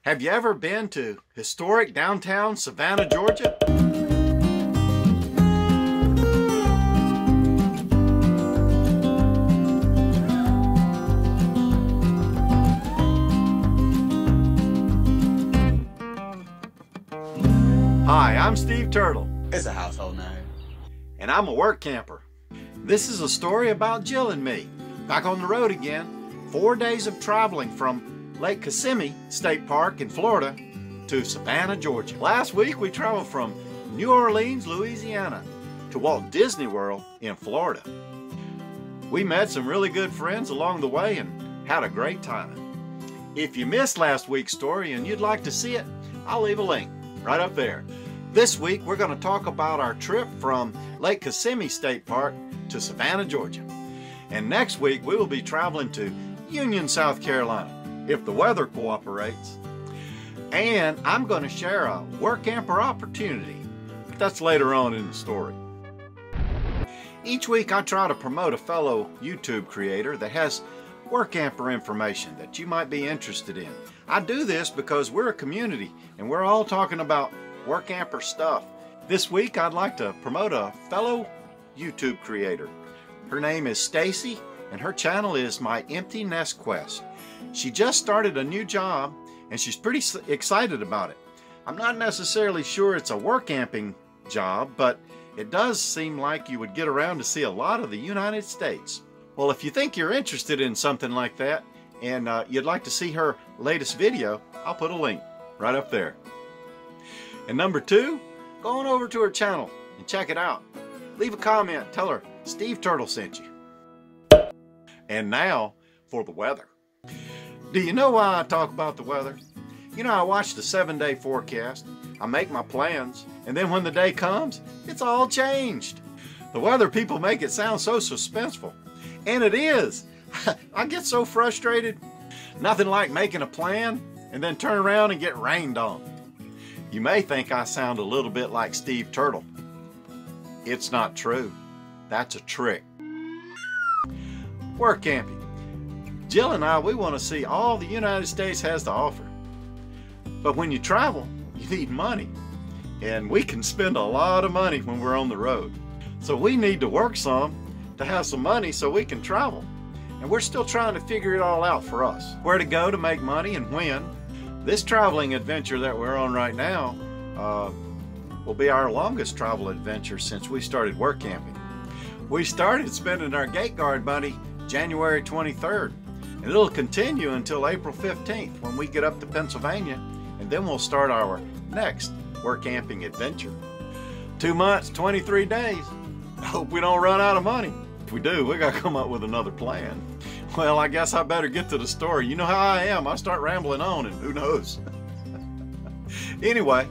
Have you ever been to historic downtown Savannah, Georgia? Hi, I'm Steve Turtle. It's a household name. And I'm a work camper. This is a story about Jill and me. Back on the road again, 4 days of traveling from Lake Kissimmee State Park in Florida to Savannah, Georgia. Last week we traveled from New Orleans, Louisiana to Walt Disney World in Florida. We met some really good friends along the way and had a great time. If you missed last week's story and you'd like to see it, I'll leave a link right up there. This week we're going to talk about our trip from Lake Kissimmee State Park to Savannah, Georgia. And next week we will be traveling to Union, South Carolina, if the weather cooperates. And I'm going to share a Workamper opportunity, but that's later on in the story. Each week I try to promote a fellow YouTube creator that has Workamper information that you might be interested in. I do this because we're a community and we're all talking about Workamper stuff. This week I'd like to promote a fellow YouTube creator. Her name is Stacy and her channel is My Empty Nest Quest. She just started a new job and she's pretty excited about it. I'm not necessarily sure it's a workamping job, but it does seem like you would get around to see a lot of the United States. Well, if you think you're interested in something like that and you'd like to see her latest video, I'll put a link right up there. And number two, go on over to her channel and check it out. Leave a comment, tell her Steve Turtle sent you. And now for the weather. Do you know why I talk about the weather? You know, I watch the 7-day forecast, I make my plans, and then when the day comes, it's all changed. The weather people make it sound so suspenseful, and it is. I get so frustrated. Nothing like making a plan and then turn around and get rained on. You may think I sound a little bit like Steve Turtle. It's not true. That's a trick. Work camping. Jill and I, we want to see all the United States has to offer. But when you travel, you need money. And we can spend a lot of money when we're on the road. So we need to work some to have some money so we can travel. And we're still trying to figure it all out for us. Where to go to make money and when. This traveling adventure that we're on right now will be our longest travel adventure since we started work camping. We started spending our gate guard money January 23rd. And it'll continue until April 15th when we get up to Pennsylvania, and then we'll start our next work camping adventure. 2 months, 23 days. I hope we don't run out of money. If we do, we gotta come up with another plan. Well, I guess I better get to the story. You know how I am. I start rambling on and who knows. Anyway,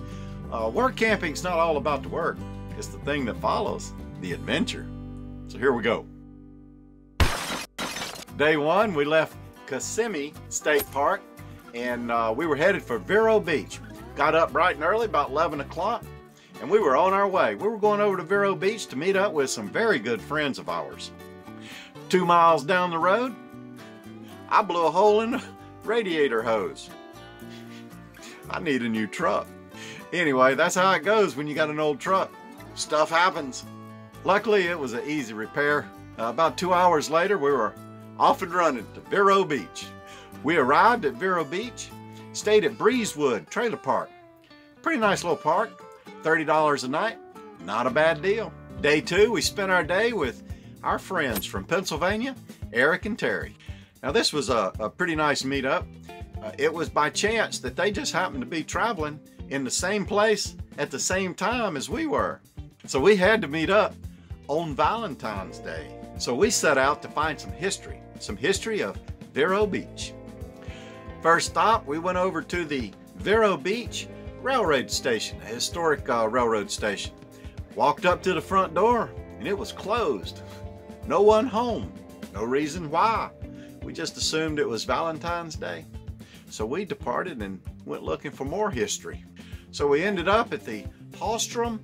work camping's not all about the work. It's the thing that follows, the adventure. So here we go. Day one, we left Kissimmee State Park and we were headed for Vero Beach. Got up bright and early, about 11 o'clock, and we were on our way. We were going over to Vero Beach to meet up with some very good friends of ours. 2 miles down the road, I blew a hole in the radiator hose. I need a new truck. Anyway, that's how it goes when you got an old truck. Stuff happens. Luckily, it was an easy repair. About 2 hours later, we were off and running to Vero Beach. We arrived at Vero Beach, stayed at Breezewood Trailer Park. Pretty nice little park, $30 a night, not a bad deal. Day two, we spent our day with our friends from Pennsylvania, Eric and Terry. Now this was a pretty nice meetup. It was by chance that they just happened to be traveling in the same place at the same time as we were. So we had to meet up on Valentine's Day. So we set out to find some history of Vero Beach. First stop, we went over to the Vero Beach Railroad Station, a historic railroad station. Walked up to the front door and it was closed. No one home, no reason why. We just assumed it was Valentine's Day. So we departed and went looking for more history. So we ended up at the Hallstrom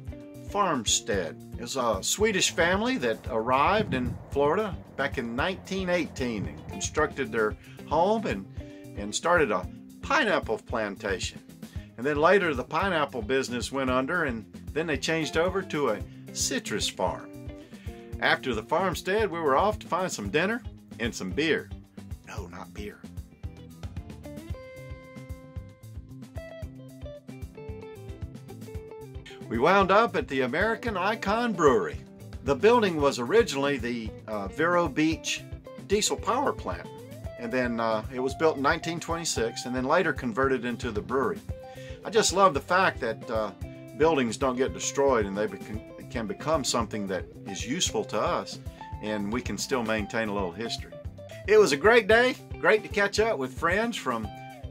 Farmstead. It was a Swedish family that arrived in Florida back in 1918 and constructed their home and started a pineapple plantation. And then later the pineapple business went under, and then they changed over to a citrus farm. After the farmstead, we were off to find some dinner and some beer. No, not beer. We wound up at the American Icon Brewery. The building was originally the Vero Beach diesel power plant, and then it was built in 1926 and then later converted into the brewery. I just love the fact that buildings don't get destroyed and they can become something that is useful to us, and we can still maintain a little history. It was a great day, great to catch up with friends from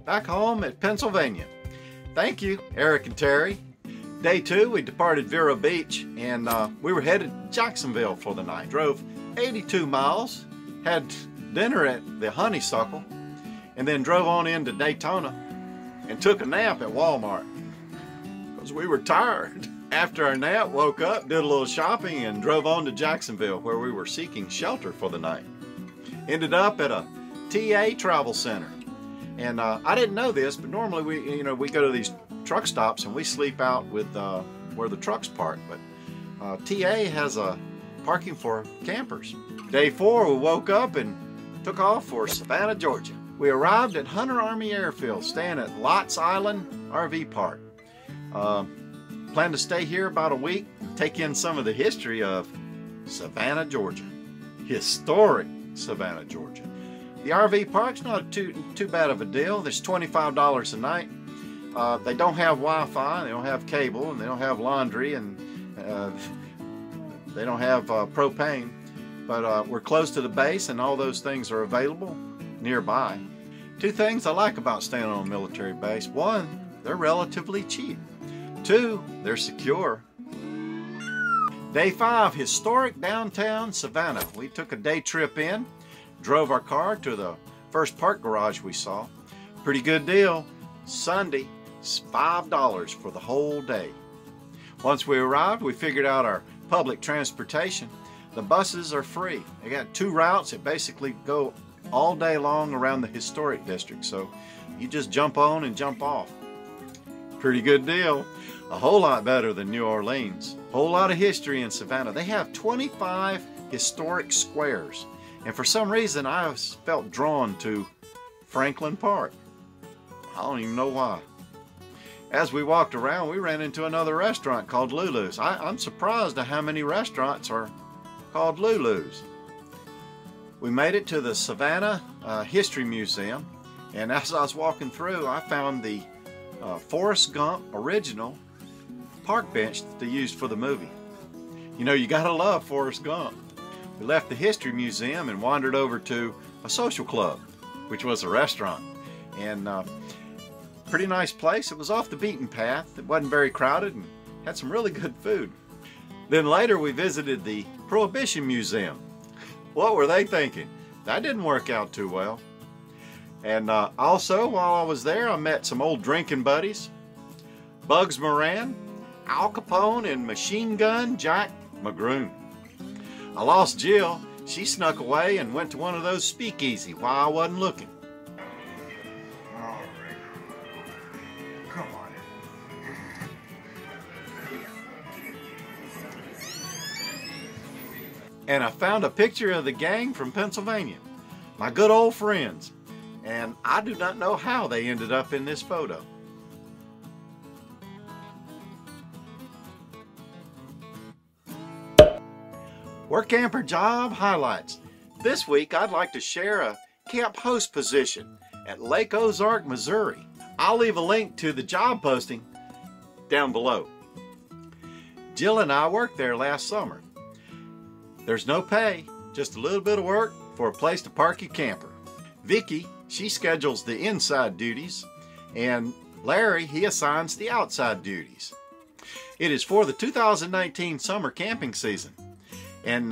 back home at Pennsylvania. Thank you, Eric and Terry. Day 2, we departed Vero Beach, and we were headed to Jacksonville for the night. Drove 82 miles, had dinner at the Honeysuckle, and then drove on into Daytona and took a nap at Walmart because we were tired. After our nap, woke up, did a little shopping, and drove on to Jacksonville, where we were seeking shelter for the night. Ended up at a TA travel center. And I didn't know this, but normally we go to these truck stops and we sleep out with where the trucks park. But TA has a parking for campers. Day 4, we woke up and took off for Savannah, Georgia. We arrived at Hunter Army Airfield, staying at Lots Island RV Park. Plan to stay here about a week, take in some of the history of Savannah, Georgia. Historic Savannah, Georgia. The RV park's not too bad of a deal. There's $25 a night. They don't have Wi-Fi, they don't have cable, and they don't have laundry, and they don't have propane. But we're close to the base, and all those things are available nearby. 2 things I like about staying on a military base. 1, they're relatively cheap. 2, they're secure. Day 5, historic downtown Savannah. We took a day trip in, drove our car to the first park garage we saw. Pretty good deal. Sunday, it's $5 for the whole day. Once we arrived, we figured out our public transportation. The buses are free. They got 2 routes that basically go all day long around the historic district, so you just jump on and jump off. Pretty good deal. A whole lot better than New Orleans. Whole lot of history in Savannah. They have 25 historic squares, and for some reason I felt drawn to Franklin Park. I don't even know why. As we walked around, we ran into another restaurant called Lulu's. I'm surprised at how many restaurants are called Lulu's. We made it to the Savannah History Museum, and as I was walking through, I found the Forrest Gump original park bench that they used for the movie. You know, you gotta love Forrest Gump. We left the History Museum and wandered over to a social club, which was a restaurant. And pretty nice place. It was off the beaten path. It wasn't very crowded and had some really good food. Then later we visited the Prohibition Museum. What were they thinking? That didn't work out too well. And also, while I was there, I met some old drinking buddies. Bugs Moran, Al Capone, and Machine Gun Jack McGroon. I lost Jill. She snuck away and went to one of those speakeasy while I wasn't looking. All right. Come on. And I found a picture of the gang from Pennsylvania. My good old friends. And I do not know how they ended up in this photo. Workamper job highlights. This week I'd like to share a camp host position at Lake Ozark, Missouri. I'll leave a link to the job posting down below. Jill and I worked there last summer. There's no pay, just a little bit of work for a place to park your camper. Vicky, she schedules the inside duties, and Larry, he assigns the outside duties. It is for the 2019 summer camping season, and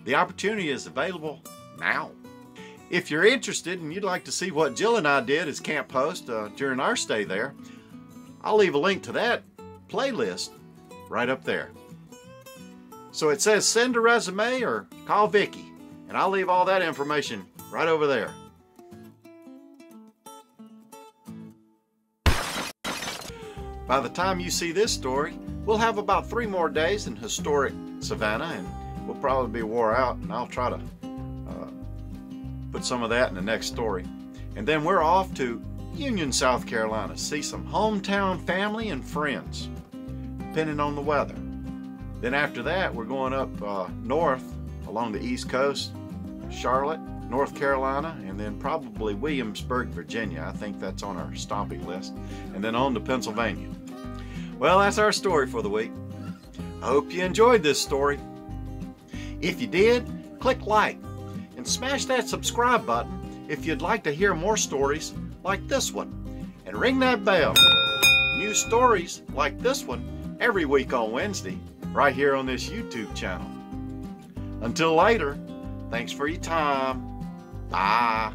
the opportunity is available now. If you're interested and you'd like to see what Jill and I did as camp host during our stay there, I'll leave a link to that playlist right up there. So it says send a resume or call Vicky, and I'll leave all that information right over there. By the time you see this story, we'll have about 3 more days in historic Savannah, and we'll probably be wore out, and I'll try to put some of that in the next story. And then we're off to Union, South Carolina, see some hometown family and friends, depending on the weather. Then after that, we're going up north along the East Coast, Charlotte, North Carolina, and then probably Williamsburg, Virginia. I think that's on our stopping list. And then on to Pennsylvania. Well, that's our story for the week. I hope you enjoyed this story. If you did, click like and smash that subscribe button if you'd like to hear more stories like this one. And ring that bell. New stories like this one every week on Wednesday, right here on this YouTube channel. Until later, thanks for your time. Bye.